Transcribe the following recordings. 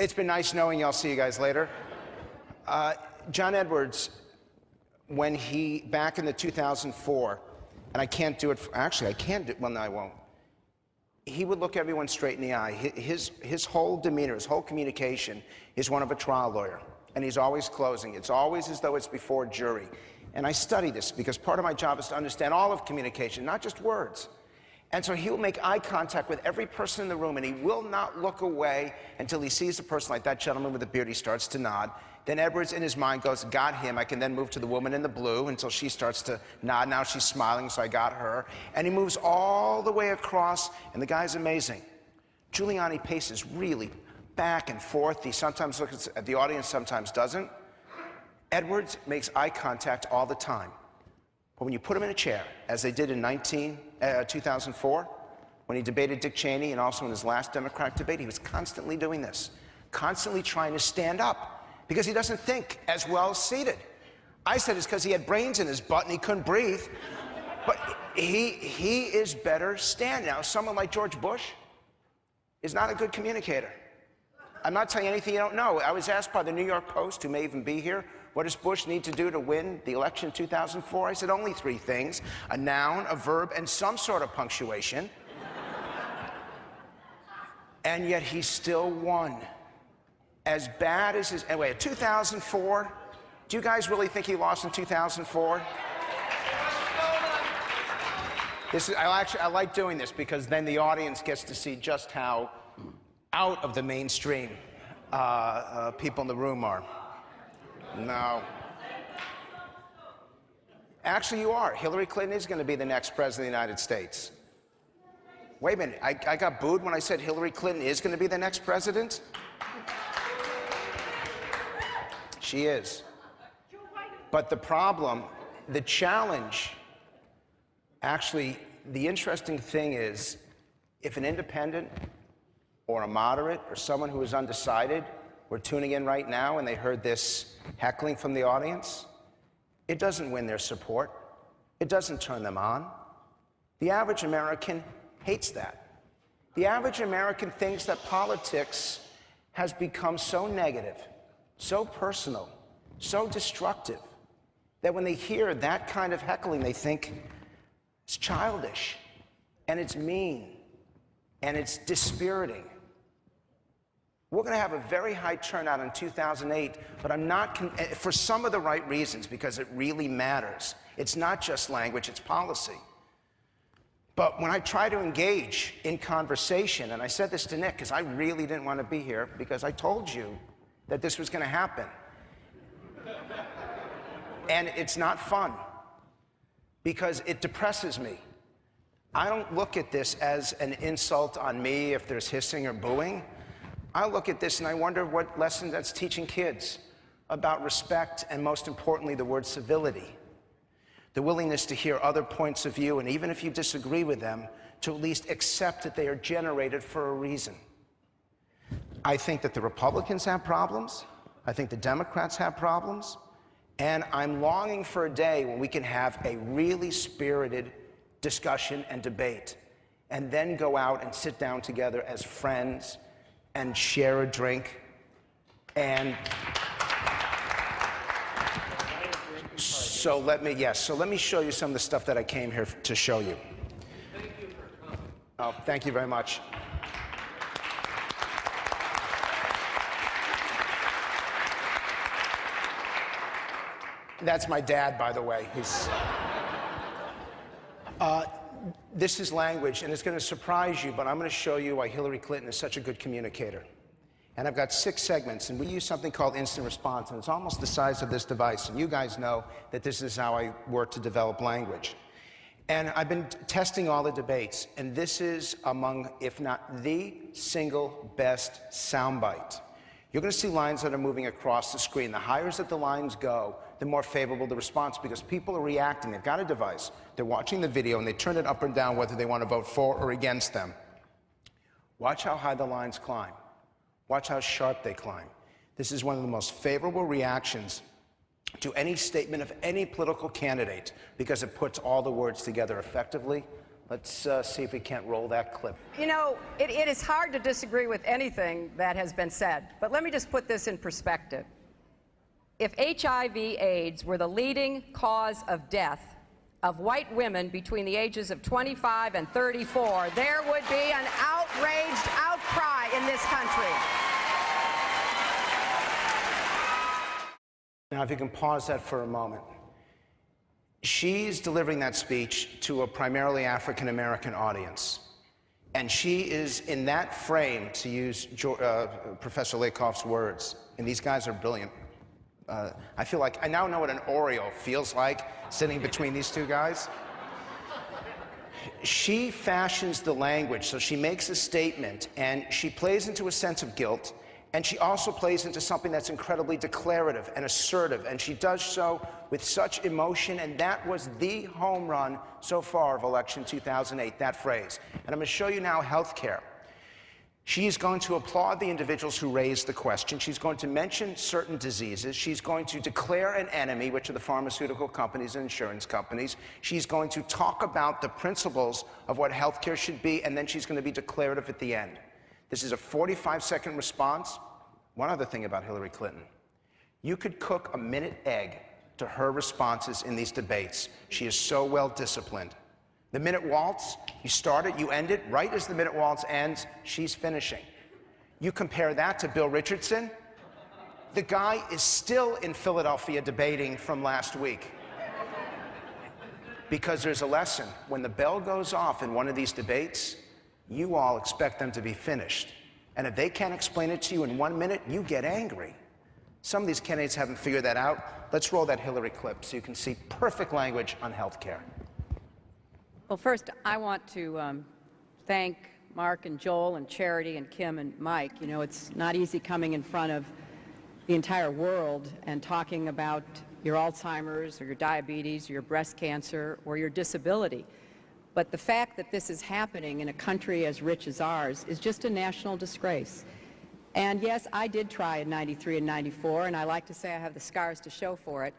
It's been nice knowing you. I'll see you guys later. John Edwards, when he, back in the 2004, and I can't do it, actually I can do it, well no I won't. He would look everyone straight in the eye. His whole demeanor, his whole communication is one of a trial lawyer. And he's always closing. It's always as though it's before a jury. And I study this because part of my job is to understand all of communication, not just words. And so he'll make eye contact with every person in the room, and he will not look away until he sees a person like that gentleman with the beard. He starts to nod. Then Edwards, in his mind, goes, got him. I can then move to the woman in the blue until she starts to nod. Now she's smiling, so I got her. And he moves all the way across, and the guy's amazing. Giuliani paces really back and forth. He sometimes looks at the audience, sometimes doesn't. Edwards makes eye contact all the time. But when you put him in a chair, as they did in 2004, when he debated Dick Cheney and also in his last Democratic debate, he was constantly doing this, constantly trying to stand up because he doesn't think as well seated. I said it's because he had brains in his butt and he couldn't breathe. But he is better standing. Now, someone like George Bush is not a good communicator. I'm not telling you anything you don't know. I was asked by the New York Post, who may even be here, what does Bush need to do to win the election in 2004? I said only 3 things: a noun, a verb, and some sort of punctuation. And yet he still won. As bad as his, anyway, 2004, do you guys really think he lost in 2004? I like doing this because then the audience gets to see just how out of the mainstream people in the room are. No. Actually, you are. Hillary Clinton is going to be the next president of the United States. Wait a minute. I got booed when I said Hillary Clinton is going to be the next president? She is. But the problem, the challenge, actually, the interesting thing is, if an independent or a moderate or someone who is undecided were tuning in right now and they heard this heckling from the audience, it doesn't win their support. It doesn't turn them on. The average American hates that. The average American thinks that politics has become so negative, so personal, so destructive, that when they hear that kind of heckling, they think it's childish, and it's mean, and it's dispiriting. We're going to have a very high turnout in 2008, but I'm not, for some of the right reasons, because it really matters. It's not just language, it's policy. But when I try to engage in conversation, and I said this to Nick, because I really didn't want to be here, because I told you that this was going to happen. And it's not fun, because it depresses me. I don't look at this as an insult on me if there's hissing or booing. I look at this and I wonder what lesson that's teaching kids about respect and, most importantly, the word civility. The willingness to hear other points of view, and even if you disagree with them, to at least accept that they are generated for a reason. I think that the Republicans have problems. I think the Democrats have problems. And I'm longing for a day when we can have a really spirited discussion and debate, and then go out and sit down together as friends and share a drink. And so let me show you some of the stuff that I came here to show you. Thank you for coming. Oh, thank you very much. That's my dad, by the way. This is language, and it's going to surprise you, but I'm going to show you why Hillary Clinton is such a good communicator. And I've got 6 segments, and we use something called instant response, and it's almost the size of this device. And you guys know that this is how I work to develop language. And I've been testing all the debates, and this is among, if not the single best soundbite. You're going to see lines that are moving across the screen. The higher that the lines go, the more favorable the response, because people are reacting. They've got a device, they're watching the video, and they turn it up and down whether they want to vote for or against them. Watch how high the lines climb. Watch how sharp they climb. This is one of the most favorable reactions to any statement of any political candidate, because it puts all the words together effectively, Let's see if we can't roll that clip. You know, it is hard to disagree with anything that has been said, but let me just put this in perspective. If HIV/AIDS were the leading cause of death of white women between the ages of 25 and 34, there would be an outraged outcry in this country. Now, if you can pause that for a moment. She's delivering that speech to a primarily African-American audience. And she is in that frame, to use Professor Lakoff's words, and these guys are brilliant. I feel like I now know what an Oreo feels like, sitting between these two guys. She fashions the language, so she makes a statement, and she plays into a sense of guilt, and she also plays into something that's incredibly declarative and assertive, and she does so with such emotion, and that was the home run so far of election 2008, that phrase. And I'm going to show you now healthcare. She's going to applaud the individuals who raised the question. She's going to mention certain diseases. She's going to declare an enemy, which are the pharmaceutical companies and insurance companies. She's going to talk about the principles of what healthcare should be, and then she's going to be declarative at the end. This is a 45-second response. One other thing about Hillary Clinton. You could cook a minute egg to her responses in these debates. She is so well disciplined. The minute waltz, you start it, you end it, right as the minute waltz ends, she's finishing. You compare that to Bill Richardson, the guy is still in Philadelphia debating from last week. Because there's a lesson. When the bell goes off in one of these debates, you all expect them to be finished. And if they can't explain it to you in 1 minute, you get angry. Some of these candidates haven't figured that out. Let's roll that Hillary clip so you can see perfect language on health care. Well, first, I want to thank Mark and Joel and Charity and Kim and Mike. You know, it's not easy coming in front of the entire world and talking about your Alzheimer's or your diabetes or your breast cancer or your disability. But the fact that this is happening in a country as rich as ours is just a national disgrace. And yes, I did try in '93 and '94, and I like to say I have the scars to show for it.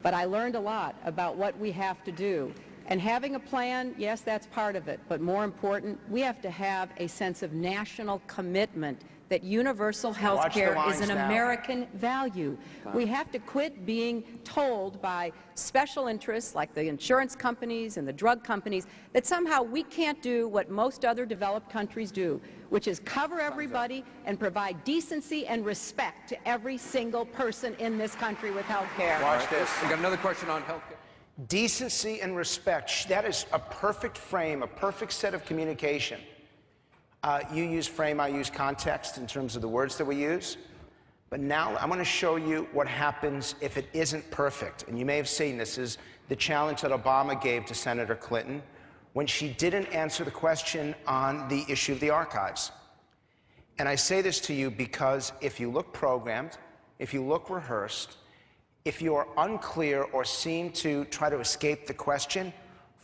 But I learned a lot about what we have to do. And having a plan, yes, that's part of it. But more important, we have to have a sense of national commitment that universal health care is an American value. We have to quit being told by special interests like the insurance companies and the drug companies that somehow we can't do what most other developed countries do, which is cover everybody and provide decency and respect to every single person in this country with health care. Watch this. We got another question on health care. Decency and respect, that is a perfect frame, a perfect set of communication. You use frame, I use context in terms of the words that we use. But now I'm going to show you what happens if it isn't perfect. And you may have seen this is the challenge that Obama gave to Senator Clinton when she didn't answer the question on the issue of the archives. And I say this to you because if you look programmed, if you look rehearsed, if you are unclear or seem to try to escape the question,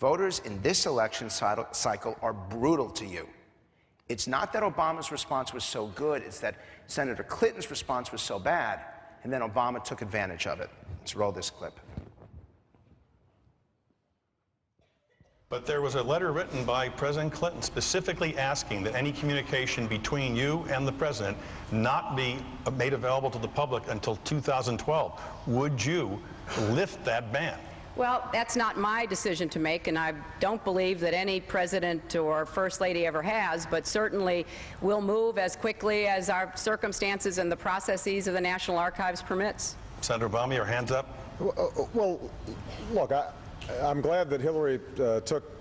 voters in this election cycle are brutal to you. It's not that Obama's response was so good, it's that Senator Clinton's response was so bad, and then Obama took advantage of it. Let's roll this clip. But there was a letter written by President Clinton specifically asking that any communication between you and the president not be made available to the public until 2012. Would you lift that ban? Well, that's not my decision to make, and I don't believe that any president or first lady ever has, but certainly we'll move as quickly as our circumstances and the processes of the National Archives permits. Senator Obama, your hands up. Well, look, I'm glad that Hillary took